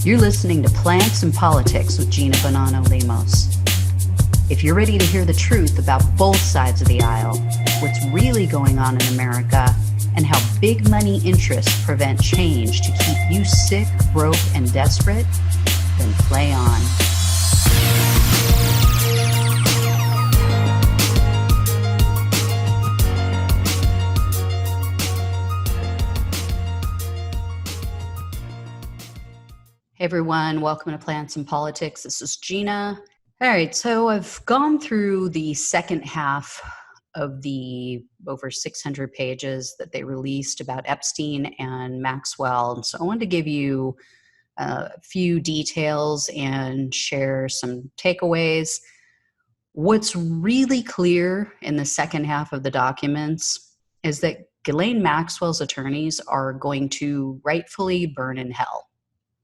You're listening to Plants and Politics with Gina Bonanno-Lemos. If you're ready to hear the truth about both sides of the aisle, what's really going on in America, and how big money interests prevent change to keep you sick, broke, and desperate, then play on. Hey everyone, welcome to Plants and Politics. This is Gina. All right, so I've gone through the second half of the over 600 pages that they released about Epstein and Maxwell. And so I wanted to give you a few details and share some takeaways. What's really clear in the second half of the documents is that Ghislaine Maxwell's attorneys are going to rightfully burn in hell.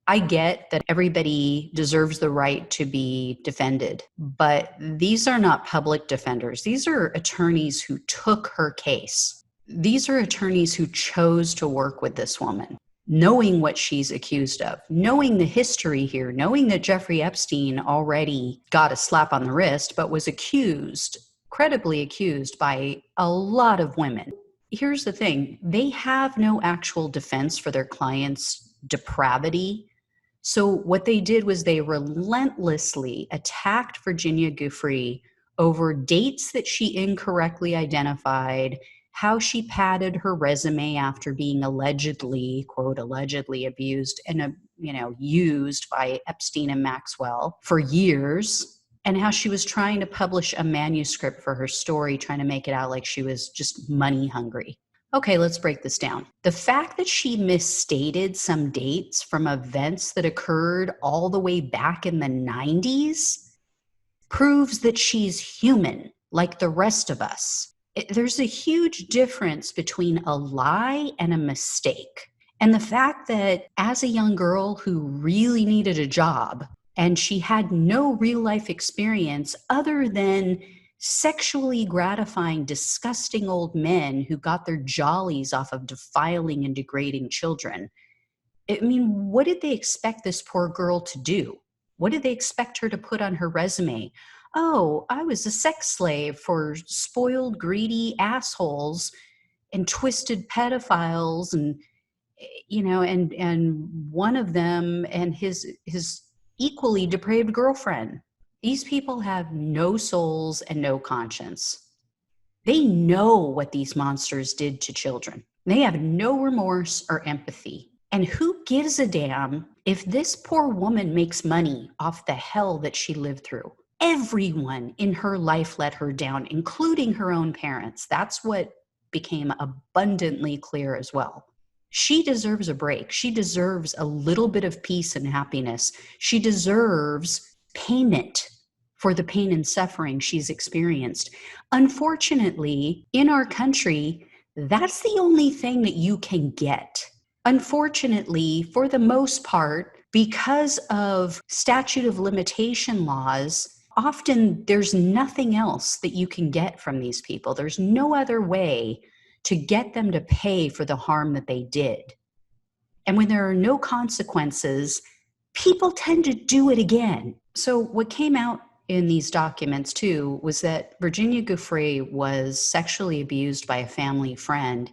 I get that everybody deserves the right to be defended, but these are not public defenders. These are attorneys who took her case. These are attorneys who chose to work with this woman, knowing what she's accused of, knowing the history here, knowing that Jeffrey Epstein already got a slap on the wrist, but was accused, credibly accused by a lot of women. Here's the thing. They have no actual defense for their client's depravity. So what they did was they relentlessly attacked Virginia Giuffre over dates that she incorrectly identified, how she padded her resume after being allegedly, quote, allegedly abused and, used by Epstein and Maxwell for years, and how she was trying to publish a manuscript for her story, trying to make it out like she was just money hungry. Okay, let's break this down. The fact that she misstated some dates from events that occurred all the way back in the 90s proves that she's human, like the rest of us. There's a huge difference between a lie and a mistake. And the fact that as a young girl who really needed a job, and she had no real life experience other than sexually gratifying, disgusting old men who got their jollies off of defiling and degrading children. I mean, what did they expect this poor girl to do? What did they expect her to put on her resume? Oh, I was a sex slave for spoiled, greedy assholes and twisted pedophiles, and one of them and his equally depraved girlfriend. These people have no souls and no conscience. They know what these monsters did to children. They have no remorse or empathy. And who gives a damn if this poor woman makes money off the hell that she lived through? Everyone in her life let her down, including her own parents. That's what became abundantly clear as well. She deserves a break. She deserves a little bit of peace and happiness. She deserves payment for the pain and suffering she's experienced. Unfortunately, in our country, that's the only thing that you can get. Unfortunately, for the most part, because of statute of limitation laws, often there's nothing else that you can get from these people. There's no other way to get them to pay for the harm that they did. And when there are no consequences, people tend to do it again. So what came out in these documents too was that Virginia Giuffre was sexually abused by a family friend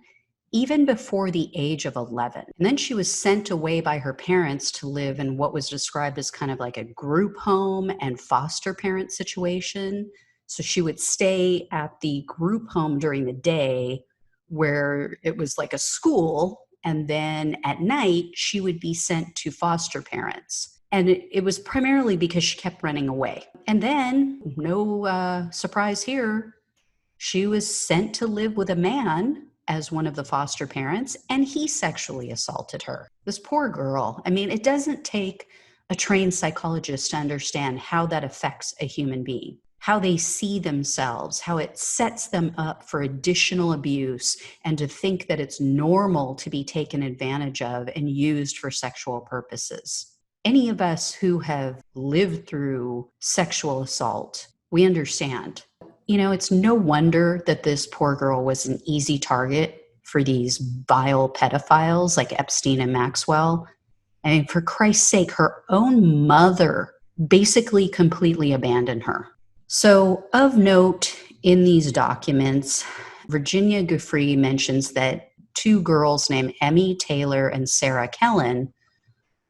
even before the age of 11. And then she was sent away by her parents to live in what was described as kind of like a group home and foster parent situation. So she would stay at the group home during the day where it was like a school, and then at night she would be sent to foster parents. And it was primarily because she kept running away. And then, no surprise here, she was sent to live with a man as one of the foster parents, and he sexually assaulted her. This poor girl. I mean, it doesn't take a trained psychologist to understand how that affects a human being, how they see themselves, how it sets them up for additional abuse, and to think that it's normal to be taken advantage of and used for sexual purposes. Any of us who have lived through sexual assault, we understand. It's no wonder that this poor girl was an easy target for these vile pedophiles like Epstein and Maxwell. I mean, for Christ's sake, her own mother basically completely abandoned her. So, of note in these documents, Virginia Giuffre mentions that two girls named Emmy Taylor and Sarah Kellen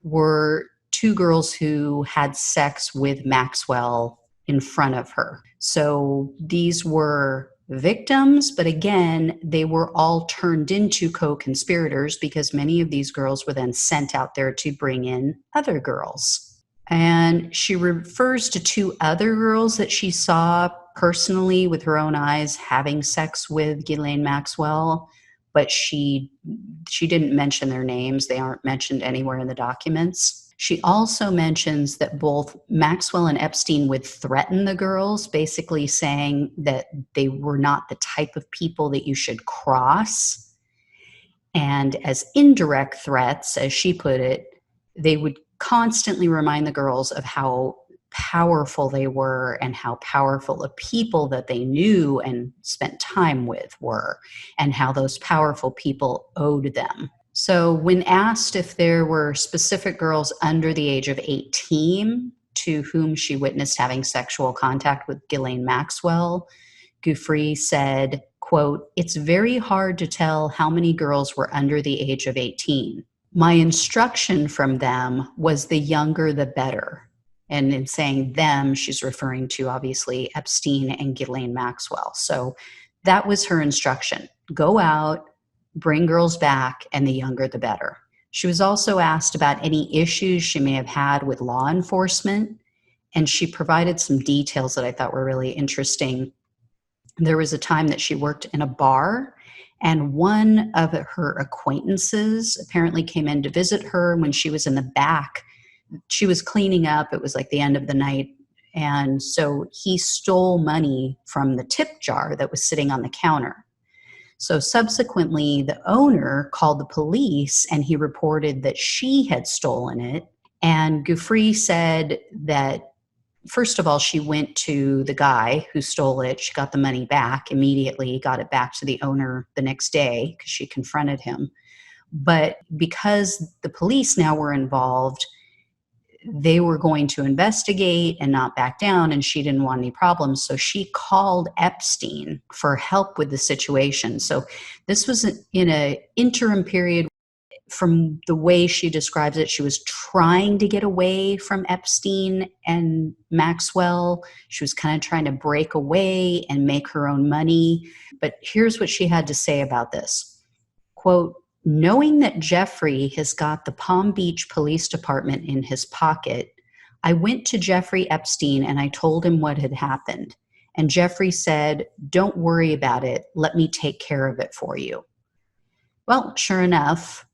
were two girls who had sex with Maxwell in front of her. So these were victims, but again, they were all turned into co-conspirators because many of these girls were then sent out there to bring in other girls. And she refers to two other girls that she saw personally with her own eyes having sex with Ghislaine Maxwell, but she didn't mention their names. They aren't mentioned anywhere in the documents. She also mentions that both Maxwell and Epstein would threaten the girls, basically saying that they were not the type of people that you should cross. And as indirect threats, as she put it, they would constantly remind the girls of how powerful they were and how powerful the people that they knew and spent time with were, and how those powerful people owed them. So when asked if there were specific girls under the age of 18 to whom she witnessed having sexual contact with Ghislaine Maxwell, Giuffre said, quote, "It's very hard to tell how many girls were under the age of 18. My instruction from them was the younger the better." And in saying them, she's referring to obviously Epstein and Ghislaine Maxwell. So that was her instruction. Go out, bring girls back, and the younger the better. She was also asked about any issues she may have had with law enforcement, and she provided some details that I thought were really interesting. There was a time that she worked in a bar, and one of her acquaintances apparently came in to visit her when she was in the back. She was cleaning up. It was like the end of the night. And so he stole money from the tip jar that was sitting on the counter. So subsequently, the owner called the police and he reported that she had stolen it. And Giuffre said that, first of all, she went to the guy who stole it. She got the money back immediately, got it back to the owner the next day because she confronted him. But because the police now were involved, they were going to investigate and not back down, and she didn't want any problems. So she called Epstein for help with the situation. So this was in an interim period. From the way she describes it, she was trying to get away from Epstein and Maxwell. She was kind of trying to break away and make her own money. But here's what she had to say about this. Quote, "Knowing that Jeffrey has got the Palm Beach Police Department in his pocket, I went to Jeffrey Epstein and I told him what had happened. And Jeffrey said, 'Don't worry about it. Let me take care of it for you.'" Well, sure enough,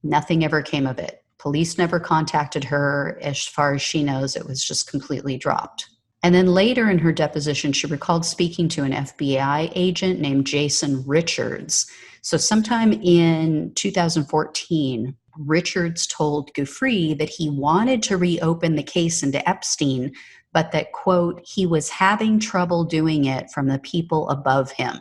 nothing ever came of it. Police never contacted her. As far as she knows, it was just completely dropped. And then later in her deposition, she recalled speaking to an FBI agent named Jason Richards. So sometime in 2014, Richards told Giuffre that he wanted to reopen the case into Epstein, but that, quote, he was having trouble doing it from the people above him.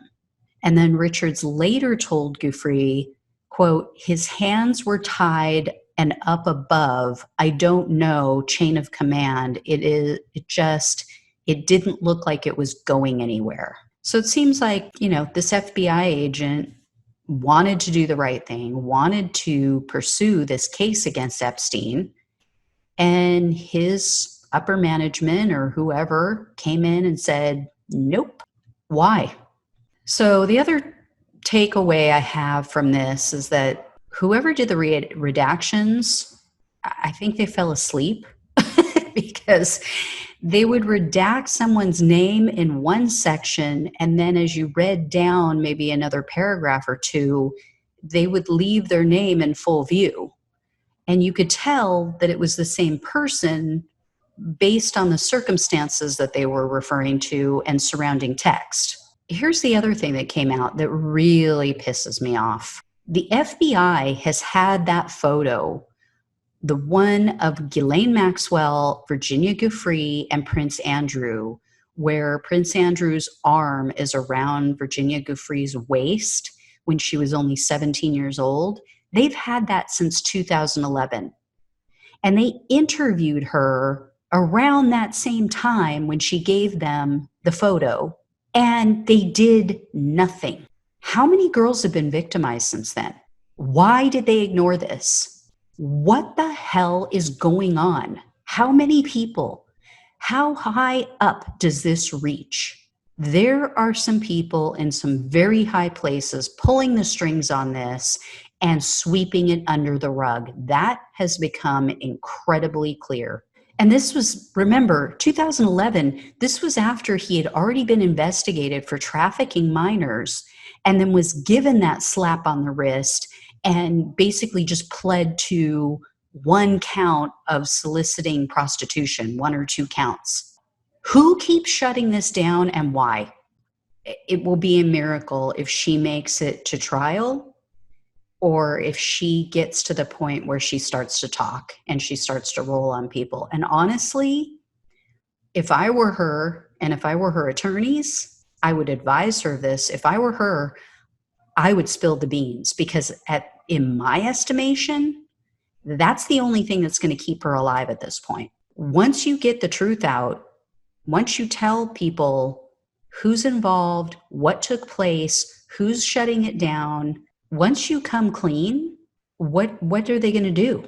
And then Richards later told Giuffre, quote, "His hands were tied and up above. I don't know, chain of command. It didn't look like it was going anywhere." So it seems like, this FBI agent wanted to do the right thing, wanted to pursue this case against Epstein, and his upper management or whoever came in and said, nope. Why? So the other takeaway I have from this is that whoever did the redactions, I think they fell asleep because they would redact someone's name in one section, and then as you read down maybe another paragraph or two, they would leave their name in full view. And you could tell that it was the same person based on the circumstances that they were referring to and surrounding text. Here's the other thing that came out that really pisses me off. The FBI has had that photo, the one of Ghislaine Maxwell, Virginia Giuffre, and Prince Andrew, where Prince Andrew's arm is around Virginia Giuffre's waist when she was only 17 years old. They've had that since 2011. And they interviewed her around that same time when she gave them the photo, and they did nothing. How many girls have been victimized since then? Why did they ignore this? What the hell is going on? How many people? How high up does this reach? There are some people in some very high places pulling the strings on this and sweeping it under the rug. That has become incredibly clear. And this was, remember, 2011, this was after he had already been investigated for trafficking minors and then was given that slap on the wrist and basically just pled to one count of soliciting prostitution, 1 or 2 counts. Who keeps shutting this down and why? It will be a miracle if she makes it to trial, or if she gets to the point where she starts to talk and she starts to roll on people. And honestly, if I were her and if I were her attorneys, I would advise her this. If I were her, I would spill the beans, because in my estimation, that's the only thing that's going to keep her alive at this point. Once you get the truth out, once you tell people who's involved, what took place, who's shutting it down, once you come clean, what are they going to do?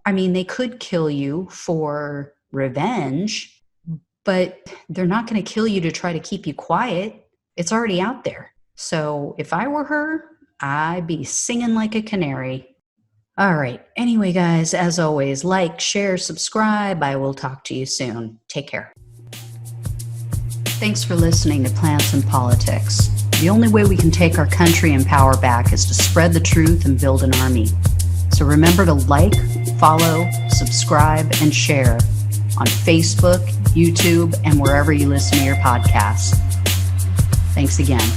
I mean, they could kill you for revenge, but they're not going to kill you to try to keep you quiet. It's already out there. So if I were her, I'd be singing like a canary. All right. Anyway, guys, as always, like, share, subscribe. I will talk to you soon. Take care. Thanks for listening to Plants and Politics. The only way we can take our country and power back is to spread the truth and build an army. So remember to like, follow, subscribe, and share on Facebook, YouTube, and wherever you listen to your podcasts. Thanks again.